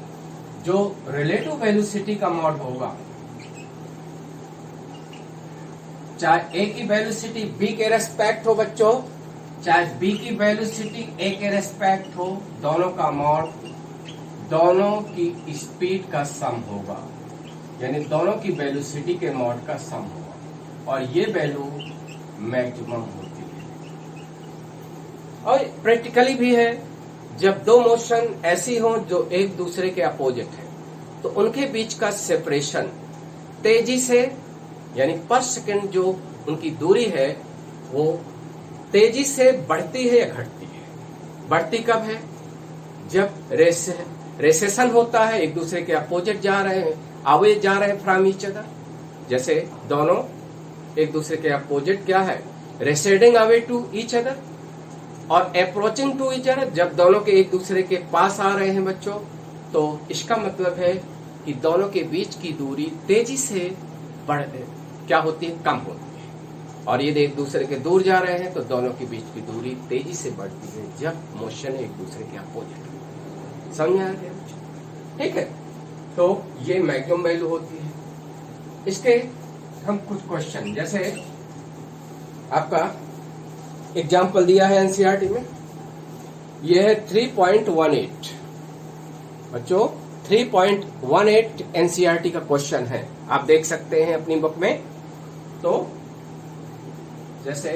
जो रिलेटिव वेलोसिटी का मॉड होगा, चाहे ए की वेलोसिटी बी के रेस्पेक्ट हो बच्चों, चाहे बी की वेलोसिटी ए के रेस्पेक्ट हो, दोनों का मॉड दोनों की स्पीड का सम होगा, यानी दोनों की वेलोसिटी के मॉड का सम होगा, और ये वैल्यू मैक्सिमम होती है। और प्रैक्टिकली भी है, जब दो मोशन ऐसी हो जो एक दूसरे के अपोजिट है, तो उनके बीच का सेपरेशन तेजी से, यानी पर सेकंड जो उनकी दूरी है वो तेजी से बढ़ती है या घटती है। बढ़ती कब है, जब रेसेशन होता है, एक दूसरे के अपोजिट जा रहे हैं, अवे जा रहे हैं फ्रॉम ईच अदर, जैसे दोनों एक दूसरे के अपोजिट क्या है, रेसेडिंग अवे टू ईच अदर, और अप्रोचिंग टू ईच अदर, जब दोनों के एक दूसरे के पास आ रहे हैं बच्चों, तो इसका मतलब है कि दोनों के बीच की दूरी तेजी से क्या होती है, कम होती है। और यदि एक दूसरे के दूर जा रहे हैं तो दोनों के बीच की दूरी तेजी से बढ़ती है जब मोशन एक दूसरे के अपोजिट। समझ आ गया, ठीक है। तो ये मैक्सिमम वैल्यू होती है। इसके हम कुछ क्वेश्चन, जैसे आपका एग्जाम्पल दिया है एनसीईआरटी में, यह है 3.18 बच्चों, 3.18 एनसीईआरटी का क्वेश्चन है, आप देख सकते हैं अपनी बुक में। तो जैसे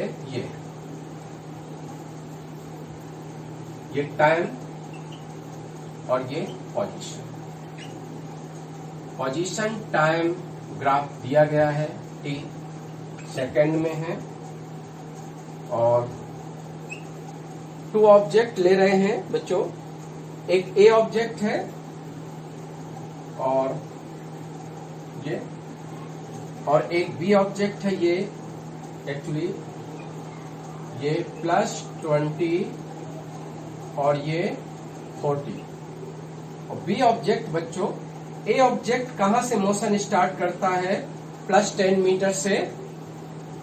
ये टाइम और ये पोजीशन टाइम ग्राफ दिया गया है, t सेकंड में है, और टू ऑब्जेक्ट ले रहे हैं बच्चों, एक ए ऑब्जेक्ट है और ये, और एक बी ऑब्जेक्ट है, ये एक्चुअली ये +20 और ये 40। और बी ऑब्जेक्ट बच्चों, ए ऑब्जेक्ट कहां से मोशन स्टार्ट करता है? +10 मीटर से,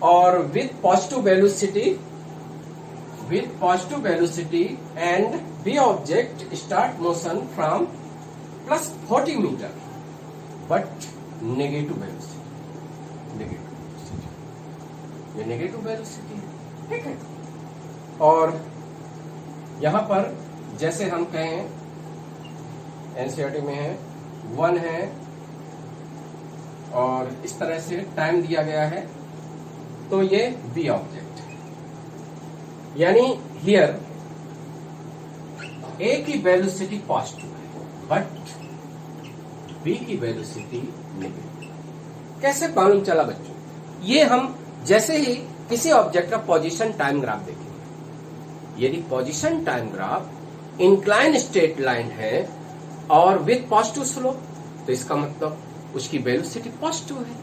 और with positive velocity and B object start motion from +40 metre but negative velocity, ये नेगेटिव वेलोसिटी है, ठीक है। और यहां पर जैसे हम कहें एनसीईआरटी में है 1 है और इस तरह से टाइम दिया गया है, तो ये बी ऑब्जेक्ट है। यानी हियर ए की वेलोसिटी पॉजिटिव है बट बी की वेलोसिटी नेगेटिव। कैसे मालूम चला बच्चों? ये हम जैसे ही किसी ऑब्जेक्ट का पोजीशन टाइम ग्राफ देखेंगे, यदि position time graph incline straight line है और विथ पॉजिटिव स्लोप, तो इसका मतलब उसकी वेलोसिटी पॉजिटिव है।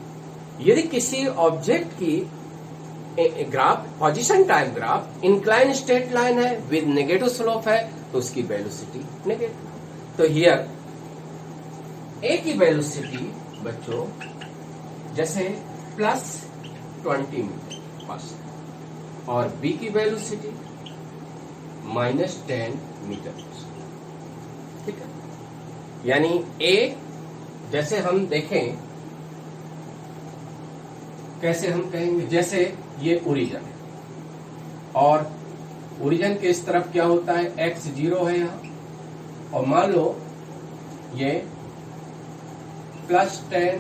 यदि किसी ऑब्जेक्ट की graph, position time graph incline straight line है विद नेगेटिव स्लोप है, तो उसकी वेलोसिटी नेगेटिव। तो हियर ए की वेलोसिटी बच्चों जैसे +20 मीटर पर सेकंड और बी की वेलोसिटी -10 मीटर पर सेकंड, ठीक है। यानी ए, जैसे हम देखें, कैसे हम कहेंगे, जैसे ये ओरिजिन है और ओरिजिन के इस तरफ क्या होता है? x0 है यहां, और मान लो ये +10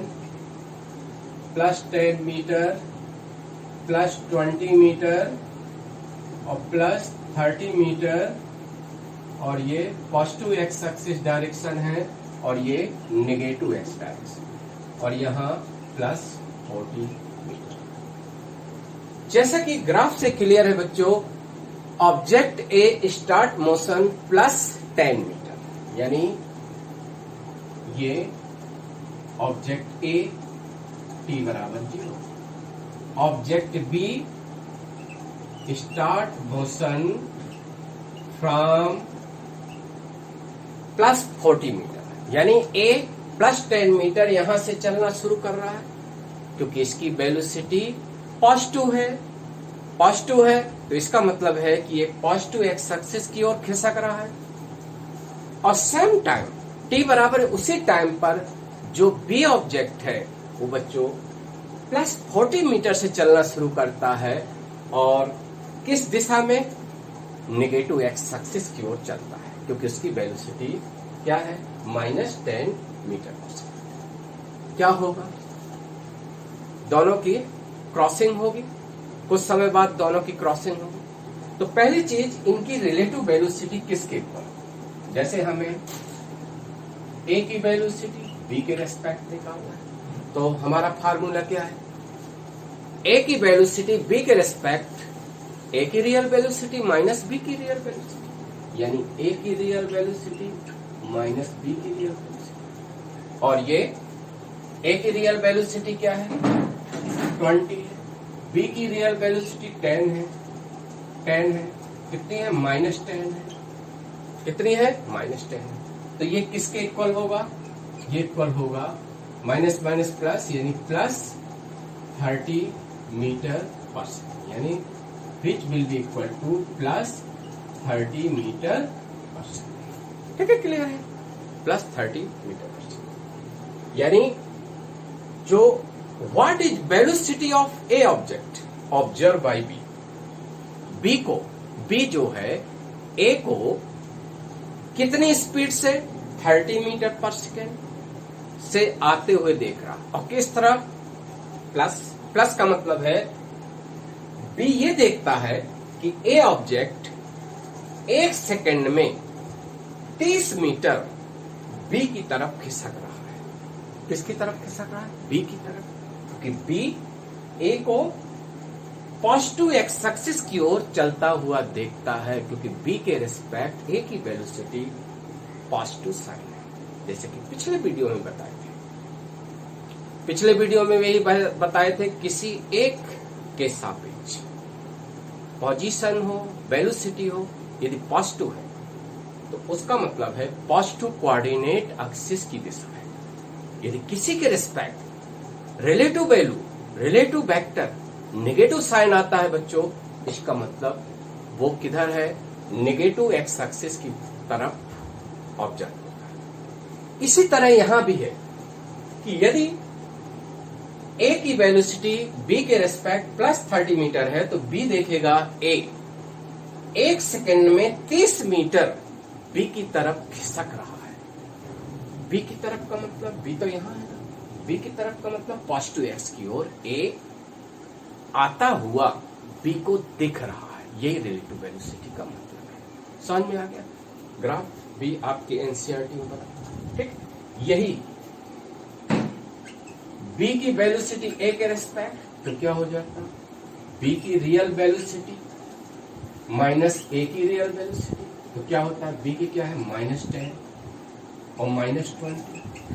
मीटर, +20 मीटर और +30 मीटर, और ये पॉजिटिव एक्स एक्सिस डायरेक्शन है और ये नेगेटिव एक्स डायरेक्शन, और यहाँ +40 मीटर। जैसा कि ग्राफ से क्लियर है बच्चों, object A start motion +10 metre, यानी ये object A t=0, object B start motion from +40 metre, यानी ए +10 मीटर यहां से चलना शुरू कर रहा है, क्योंकि इसकी वेलोसिटी पॉजिटिव है, तो इसका मतलब है कि ये पॉजिटिव एक्स एक्सिस की ओर खिसक रहा है। और सेम टाइम t= उसी टाइम पर जो बी ऑब्जेक्ट है वो बच्चों +40 मीटर से चलना शुरू करता है, और किस दिशा में? नेगेटिव एक्स एक्सिस की ओर चलता है, क्योंकि उसकी वेलोसिटी क्या है? -10 मीटर पर सेकंड। क्या होगा? दोनों की क्रॉसिंग होगी, कुछ समय बाद दोनों की क्रॉसिंग होगी। तो पहली चीज, इनकी रिलेटिव वेलोसिटी किसके ऊपर? जैसे हमें ए की वेलोसिटी बी के रेस्पेक्ट निकालना है, तो हमारा फार्मूला क्या है? ए की वेलोसिटी बी के रेस्पेक्ट ए की रियल वेलोसिटी माइनस बी की रियल वेलोसिटी, यानी ए की रियल वेलोसिटी माइनस बी की रियल वेलोसिटी। और ये ए की रियल वेलोसिटी क्या है? 20 है, बी की रियल वेलोसिटी 10 है, कितनी है? -10 है। कितनी है? -10 है। तो ये किसके इक्वल होगा? ये इक्वल होगा माइनस माइनस प्लस, यानी +30 मीटर पर सेकंड, यानी which will be equal to +30 metre per second. ठीक है, क्लियर है? +30 मीटर पर सेकंड, यानी जो what is velocity of A object observe by B, B को, बी जो है ए को कितनी स्पीड से 30 मीटर पर सेकेंड से आते हुए देख रहा, और किस तरह? प्लस का मतलब है बी ये देखता है कि ए ऑब्जेक्ट 1 सेकेंड में 30 मीटर बी की तरफ खिसक रहा है। किसकी तरफ खिसक रहा है? बी की तरफ, क्योंकि बी ए को पॉजिटिव एक्स एक्सिस की ओर चलता हुआ देखता है, क्योंकि बी के रिस्पेक्ट ए की वेलोसिटी पॉजिटिव साइन है, जैसे कि पिछले वीडियो में बताए थे। पिछले वीडियो में यही बताए थे, किसी एक के सापेक्ष पोजीशन हो, वेलोसिटी हो, यदि पॉजिटिव है तो उसका मतलब है पॉजिटिव कोऑर्डिनेट एक्सिस की दिशा है। यदि किसी के respect relative value, relative vector negative sign आता है बच्चों, इसका मतलब वो किधर है, नेगेटिव एक्स एक्सिस की तरफ ऑब्जर्व होता है। इसी तरह यहां भी है कि यदि ए की वेलोसिटी बी के रेस्पेक्ट प्लस 30 मीटर है तो बी देखेगा ए 1 सेकेंड में 30 मीटर बी की तरफ खिसक रहा है। बी की तरफ का मतलब बी तो यहां है ना, बी की तरफ का मतलब पॉजिटिव एक्स की ओर ए आता हुआ बी को दिख रहा है, यही रिलेटिव वेलोसिटी का मतलब है। समझ में आ गया? ग्राफ भी आपके एनसीईआरटी में बना, ठीक। यही बी की वेलोसिटी ए के रेस्पेक्ट तो क्या हो जाता, बी की रियल वेलोसिटी माइनस ए की रियल वेलोसिटी तो क्या होता है, बी की क्या है -10 और -20,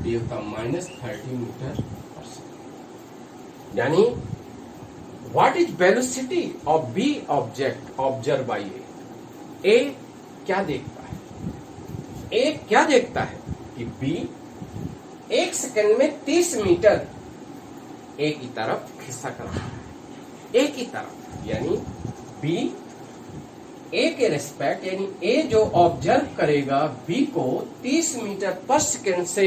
ये होता है -30 मीटर पर सेकेंड। यानी what is velocity of B object observe by A क्या देखता है, ए क्या देखता है कि बी 1 सेकेंड में 30 मीटर ए की तरफ खिसक रहा है, ए की तरफ, यानी बी ए के रेस्पेक्ट, यानी ए जो ऑब्जर्व करेगा बी को 30 मीटर पर सेकेंड से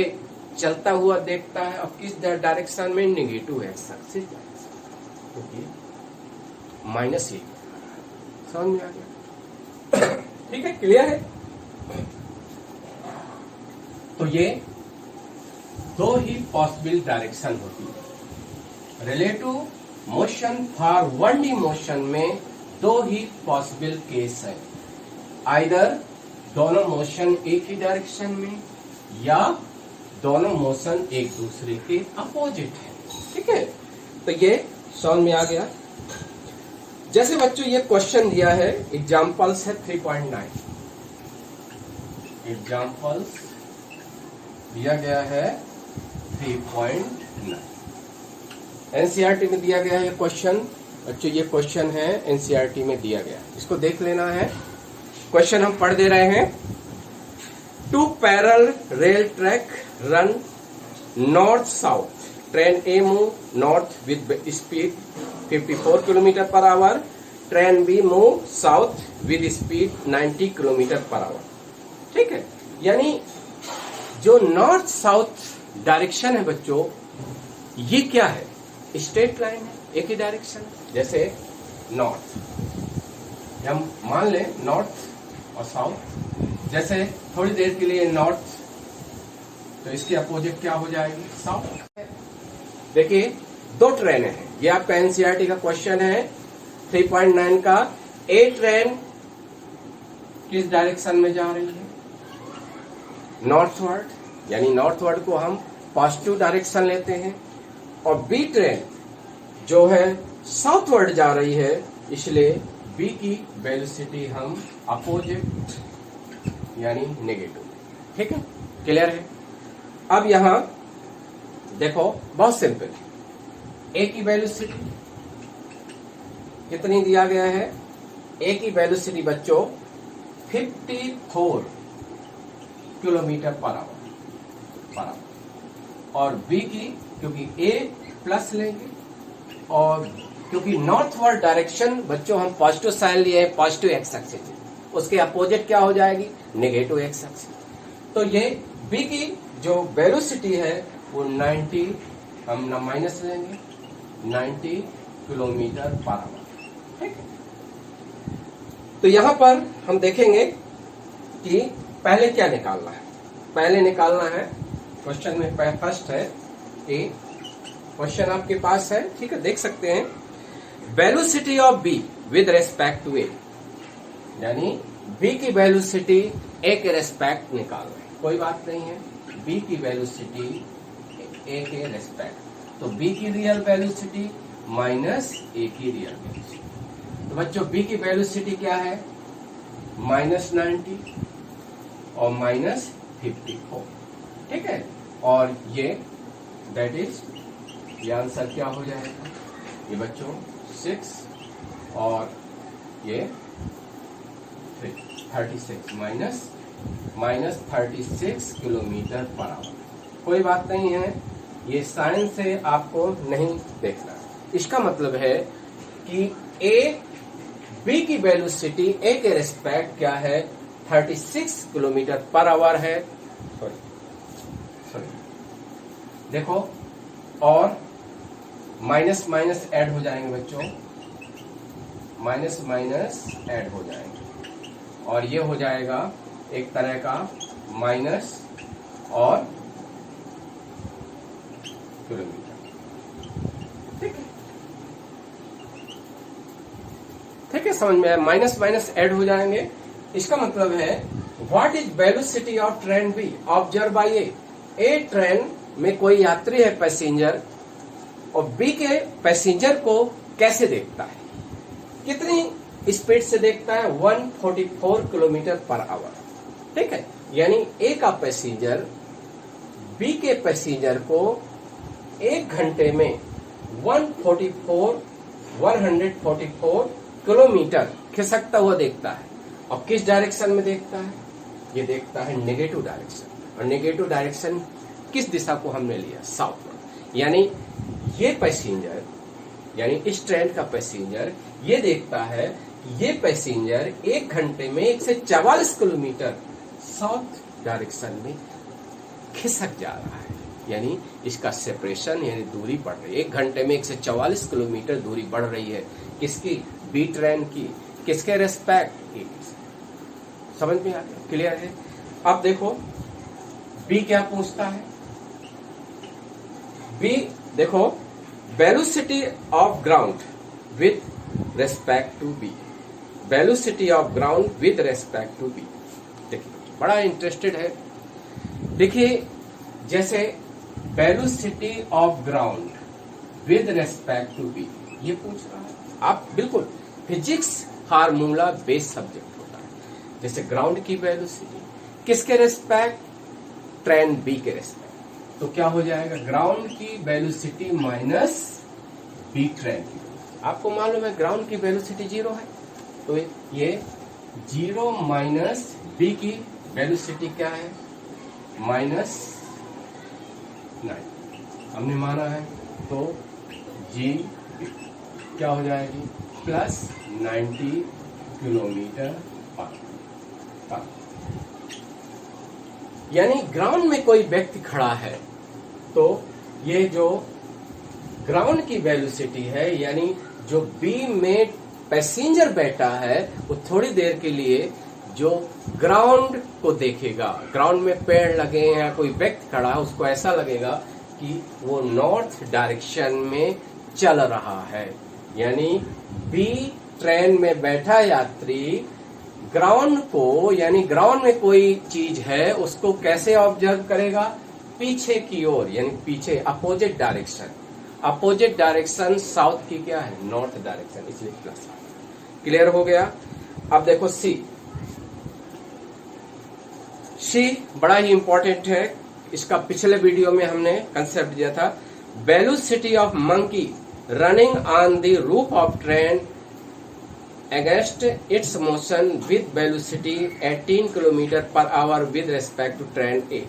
चलता हुआ देखता है। अब किस डायरेक्शन में, नेगेटिव एक्स एक्सिस क्योंकि -1। समझ में आ गया? ठीक है, क्लियर है? तो ये दो ही पॉसिबल डायरेक्शन होती है। Relative motion for 1D motion में दो ही पॉसिबल केस है, आइदर दोनों मोशन एक ही डायरेक्शन में या दोनों मोशन एक दूसरे के अपोजिट है। ठीक है, तो ये समझ में आ गया। जैसे बच्चों ये क्वेश्चन दिया है, एग्जाम्पल्स है 3.9, एग्जाम्पल्स दिया गया है 3.9, एनसीईआरटी में दिया गया है क्वेश्चन। बच्चों ये क्वेश्चन है एनसीईआरटी में दिया गया, इसको देख लेना है। क्वेश्चन हम पढ़ दे रहे हैं। 2 parallel rail track run north south, train A move north with speed 54 kilometre per hour, train B move south with speed 90 kilometre per hour. ठीक है, यानी जो नॉर्थ साउथ डायरेक्शन है बच्चों, ये क्या है, स्ट्रेट लाइन है, एक ही डायरेक्शन। जैसे नॉर्थ, हम मान लें नॉर्थ और साउथ, जैसे थोड़ी देर के लिए नॉर्थ तो इसके अपोजिट क्या हो जाएगी, साउथ। देखिए 2 ट्रेनें हैं, ये आपका एनसीईआरटी का क्वेश्चन है 3.9 का। ए ट्रेन किस डायरेक्शन में जा रही है, नॉर्थवर्ड, यानी नॉर्थवर्ड को हम पॉजिटिव डायरेक्शन लेते हैं, और बी ट्रेन जो है साउथवर्ड जा रही है, इसलिए बी की वेलोसिटी हम अपोजिट यानी नेगेटिव। ठीक है, क्लियर है? अब यहां देखो बहुत सिंपल, ए की वेलोसिटी कितनी दिया गया है, ए की वेलोसिटी बच्चों 54 किलोमीटर पर आवर, और बी की क्योंकि ए प्लस लेंगे, और क्योंकि नॉर्थवर्ड डायरेक्शन बच्चों हम पॉजिटिव साइन लिए हैं, पॉजिटिव एक्स एक्सिस, उसके अपोजिट क्या हो जाएगी, नेगेटिव एक्स एक्सिस। तो ये बी की जो वेलोसिटी है वो 90, हम ना माइनस लेंगे, 90 किलोमीटर पर आवर। ठीक है, तो यहां पर हम देखेंगे कि पहले क्या निकालना है। पहले निकालना है, क्वेश्चन में फर्स्ट है ए, क्वेश्चन आपके पास है, ठीक है, देख सकते हैं। Velocity of B with respect to A, यानी बी की वेलोसिटी ए के रेस्पेक्ट निकाल रहे हैं, कोई बात नहीं है। बी की वेलोसिटी ए के रेस्पेक्ट, तो बी की रियल वेलोसिटी माइनस ए की रियल वेलोसिटी। तो बच्चों बी की वेलोसिटी क्या है, -90 और 54। ठीक है, और ये दैट इज, ये आंसर क्या हो जाएगा, ये बच्चों 6 और ये 36 माइनस 36 किलोमीटर पर आवर। कोई बात नहीं है, ये साइंस से आपको नहीं देखना। इसका मतलब है कि ए बी की वेलोसिटी ए के रेस्पेक्ट क्या है, 36 किलोमीटर पर आवर है। सॉरी देखो, और माइनस माइनस ऐड हो जाएंगे बच्चों, माइनस माइनस ऐड हो जाएंगे, और ये हो जाएगा एक तरह का माइनस और किलोमीटर। ठीक है, ठीक है, समझ में आया, माइनस माइनस ऐड हो जाएंगे। इसका मतलब है what is velocity of train B observe by A train में कोई यात्री है, पैसेंजर, और बी के पैसेंजर को कैसे देखता है, कितनी स्पीड से देखता है, 144 किलोमीटर पर आवर। ठीक है, यानी ए का पैसेंजर बी के पैसेंजर को 1 घंटे में 144 किलोमीटर खिसकता हुआ देखता है। और किस डायरेक्शन में देखता है, ये देखता है नेगेटिव डायरेक्शन। और नेगेटिव डायरेक्शन किस दिशा को हमने लिया, साउथ। यानी ये पैसेंजर, यानी इस ट्रेन का पैसेंजर ये देखता है कि ये पैसेंजर 1 घंटे में 144 किलोमीटर साउथ डायरेक्शन में खिसक जा रहा है। यानी इसका सेपरेशन, यानी दूरी बढ़ रही है, 1 घंटे में 144 किलोमीटर दूरी बढ़ रही है। किसकी, बी ट्रेन की, किसके रेस्पेक्ट, ए। समझ में आ गया, क्लियर है। अब देखो बी क्या पूछता है, बी देखो velocity of ground with respect to B, velocity of ground with respect to B. देखिए बड़ा इंटरेस्टेड है। देखिए जैसे velocity of ground with respect to B, ये पूछ रहा है। आप बिल्कुल फिजिक्स फार्मूला बेस्ड सब्जेक्ट होता है। जैसे ग्राउंड की वेलोसिटी किसके रेस्पेक्ट, ट्रेन बी के रेस्पेक्ट, तो क्या हो जाएगा, ग्राउंड की वेलोसिटी माइनस बी ट्रेन की। आपको मालूम है ग्राउंड की वेलोसिटी 0 है, तो ये 0 माइनस बी की वेलोसिटी क्या है, -9 हमने माना है, तो जी क्या हो जाएगी, +90 किलोमीटर पर। यानी ग्राउंड में कोई व्यक्ति खड़ा है, तो ये जो ग्राउंड की वेलोसिटी है, यानी जो बी में पैसेंजर बैठा है, वो थोड़ी देर के लिए जो ग्राउंड को देखेगा, ग्राउंड में पेड़ लगे हैं, कोई व्यक्ति खड़ा है, उसको ऐसा लगेगा कि वो नॉर्थ डायरेक्शन में चल रहा है। यानी बी ट्रेन में बैठा यात्री ग्राउंड को, यानी ग्राउंड में कोई चीज है, उसको कैसे ऑब्जर्व करेगा, पीछे की ओर, यानी पीछे, opposite direction. Opposite direction south की क्या है, नॉर्थ डायरेक्शन, इसलिए प्लस। क्लियर हो गया। अब देखो सी बड़ा ही इंपॉर्टेंट है। इसका पिछले वीडियो में हमने कंसेप्ट दिया था, velocity of monkey running on the roof of train against its motion with velocity 18 kilometre per hour with respect to train A.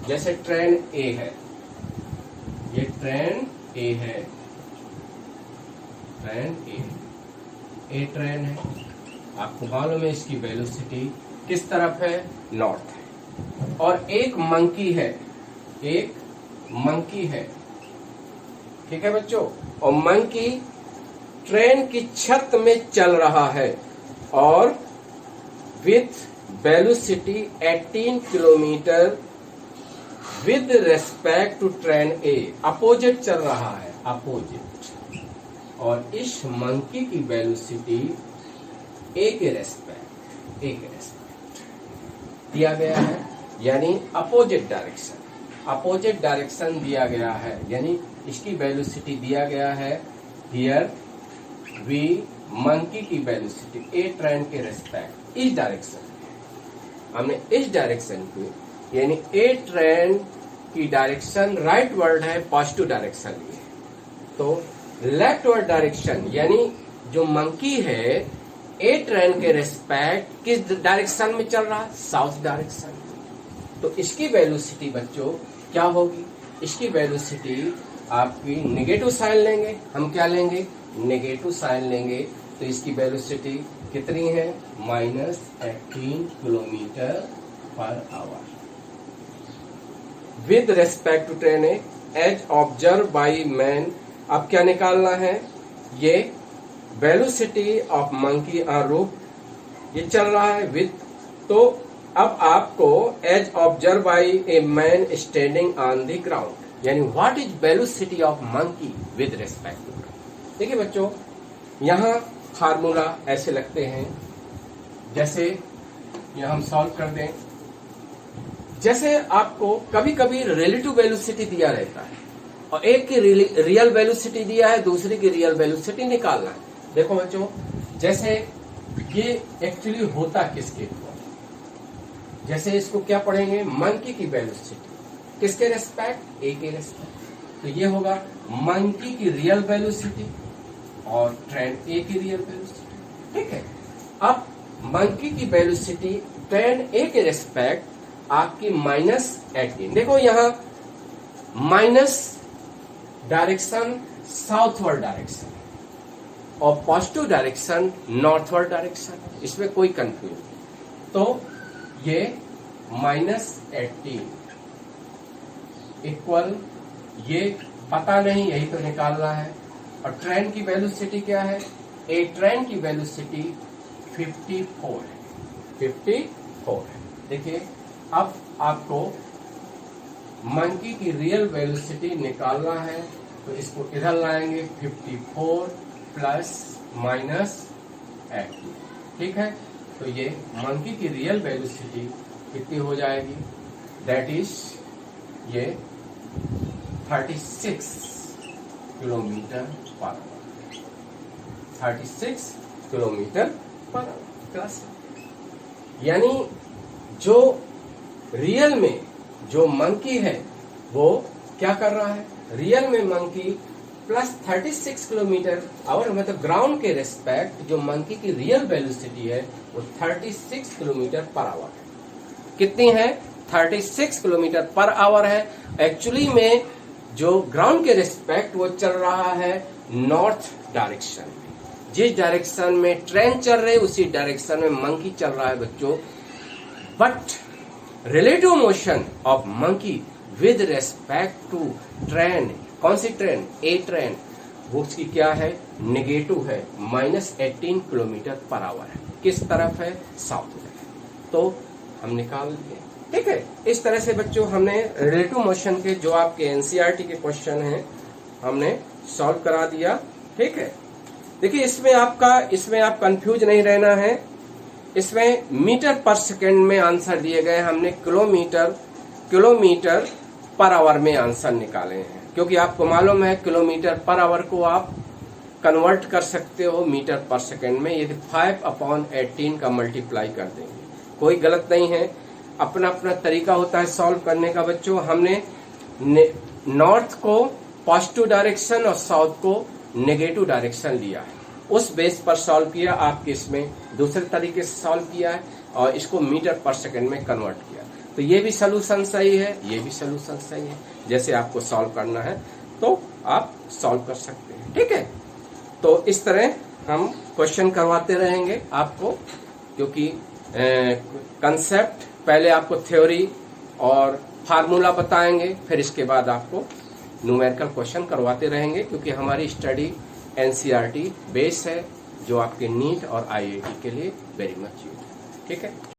जैसे ट्रेन ए है, ये ट्रेन ए है, ट्रेन ए ट्रेन है, आपको मालूम है इसकी वेलोसिटी किस तरफ है, नॉर्थ है। और एक मंकी है, एक मंकी है, ठीक है बच्चों, और मंकी ट्रेन की छत में चल रहा है और with velocity 18 kilometre with respect to train A, opposite चल रहा है, अपोजिट। और इस मंकी की वेलोसिटी ए के रेस्पेक्ट दिया गया है, यानी अपोजिट डायरेक्शन दिया गया है, यानी इसकी वेलोसिटी दिया गया है हियर वी मंकी की वेलोसिटी ए ट्रेन के रेस्पेक्ट इस डायरेक्शन। हमने इस डायरेक्शन को यानी ए ट्रेन की डायरेक्शन राइट वर्ड है, पॉजिटिव डायरेक्शन लिए। तो लेफ्ट वर्ड डायरेक्शन यानी जो मंकी है ए ट्रेन के रेस्पेक्ट किस डायरेक्शन में चल रहा है, साउथ डायरेक्शन। तो इसकी वेलोसिटी बच्चों क्या होगी, इसकी वेलोसिटी आपकी नेगेटिव साइन लेंगे, हम क्या लेंगे, नेगेटिव साइन लेंगे। तो इसकी वेलोसिटी कितनी है, -18 kilometre per hour with respect to train as observe by man. अब क्या निकालना है, ये velocity of monkey on roof, ये चल रहा है विद। तो अब आपको as observe by a man standing on the ground, यानी what is velocity of monkey with respect to ground. देखिए बच्चों, यहां फार्मूला ऐसे लगते हैं, जैसे यहां हम सॉल्व कर दें। जैसे आपको कभी कभी रिलेटिव वेलोसिटी दिया रहता है और एक की रियल वेलोसिटी दिया है, दूसरे की रियल वेलोसिटी निकालना है। देखो बच्चों, जैसे ये एक्चुअली होता किसके ऊपर, जैसे इसको क्या पढ़ेंगे, मंकी की वेलोसिटी किसके रेस्पेक्ट, ए के रेस्पेक्ट। तो ये होगा मंकी की रियल वेलोसिटी और ट्रेन ए की रियल वेलोसिटी, ठीक है। अब मंकी की वेलोसिटी ट्रेन ए के रेस्पेक्ट आपकी -18। देखो यहां माइनस डायरेक्शन साउथवर्ड डायरेक्शन और पॉजिटिव डायरेक्शन नॉर्थवर्ड डायरेक्शन, इसमें कोई कंफ्यूजन नहीं। तो ये -18 इक्वल, ये पता नहीं, यही तो निकालना है। और ट्रेन की वेलोसिटी क्या है, ए ट्रेन की वेलोसिटी 54 है, 54 है। देखिए अब आपको मंकी की रियल वेलोसिटी निकालना है, तो इसको इधर लाएंगे, 54 प्लस -18, ठीक है। तो ये मंकी की रियल वेलोसिटी कितनी हो जाएगी, दैट इज ये 36 kilometre per our, 36 kilometre per our plus. यानी जो रियल में जो मंकी है वो क्या कर रहा है, रियल में मंकी प्लस 36 किलोमीटर आवर, मतलब ग्राउंड के रेस्पेक्ट जो मंकी की रियल वेलोसिटी है वो 36 किलोमीटर पर आवर है। कितनी है, 36 किलोमीटर पर आवर है। एक्चुअली में जो ग्राउंड के रेस्पेक्ट वो चल रहा है नॉर्थ डायरेक्शन में, जिस डायरेक्शन में ट्रेन चल रही है उसी डायरेक्शन में मंकी चल रहा है बच्चों। But relative motion of monkey with respect to train, कौन सी ट्रेन, ए ट्रेन, वो उसकी क्या है, नेगेटिव है, -18 किलोमीटर पर आवर है। किस तरफ है, साउथ तरफ। तो हम निकाल लिए, ठीक है। इस तरह से बच्चों हमने रिलेटिव मोशन के जो आपके एनसीईआरटी के क्वेश्चन हैं हमने सॉल्व करा दिया, ठीक है। देखिए इसमें आप कंफ्यूज नहीं रहना है, इसमें मीटर पर सेकेंड में आंसर दिए गए, हमने किलोमीटर पर आवर में आंसर निकाले हैं, क्योंकि आपको मालूम है किलोमीटर पर आवर को आप कन्वर्ट कर सकते हो मीटर पर सेकेंड में, यदि 5/18 का मल्टीप्लाई कर देंगे, कोई गलत नहीं है। अपना अपना तरीका होता है सॉल्व करने का बच्चों। हमने नॉर्थ को पॉजिटिव डायरेक्शन और साउथ को नेगेटिव डायरेक्शन लिया है, उस बेस पर सॉल्व किया। आपके इसमें दूसरे तरीके से सॉल्व किया है और इसको मीटर पर सेकेंड में कन्वर्ट किया। तो ये भी सोल्यूशन सही है, ये भी सोल्यूशन सही है। जैसे आपको सॉल्व करना है तो आप सॉल्व कर सकते हैं, ठीक है। तो इस तरह हम क्वेश्चन करवाते रहेंगे आपको, क्योंकि कंसेप्ट पहले आपको थ्योरी और फार्मूला बताएंगे, फिर इसके बाद आपको न्यूमेरिकल क्वेश्चन करवाते रहेंगे, क्योंकि हमारी स्टडी एनसीईआरटी बेस है जो आपके नीट और आईआईटी के लिए वेरी मच यूज है, ठीक है।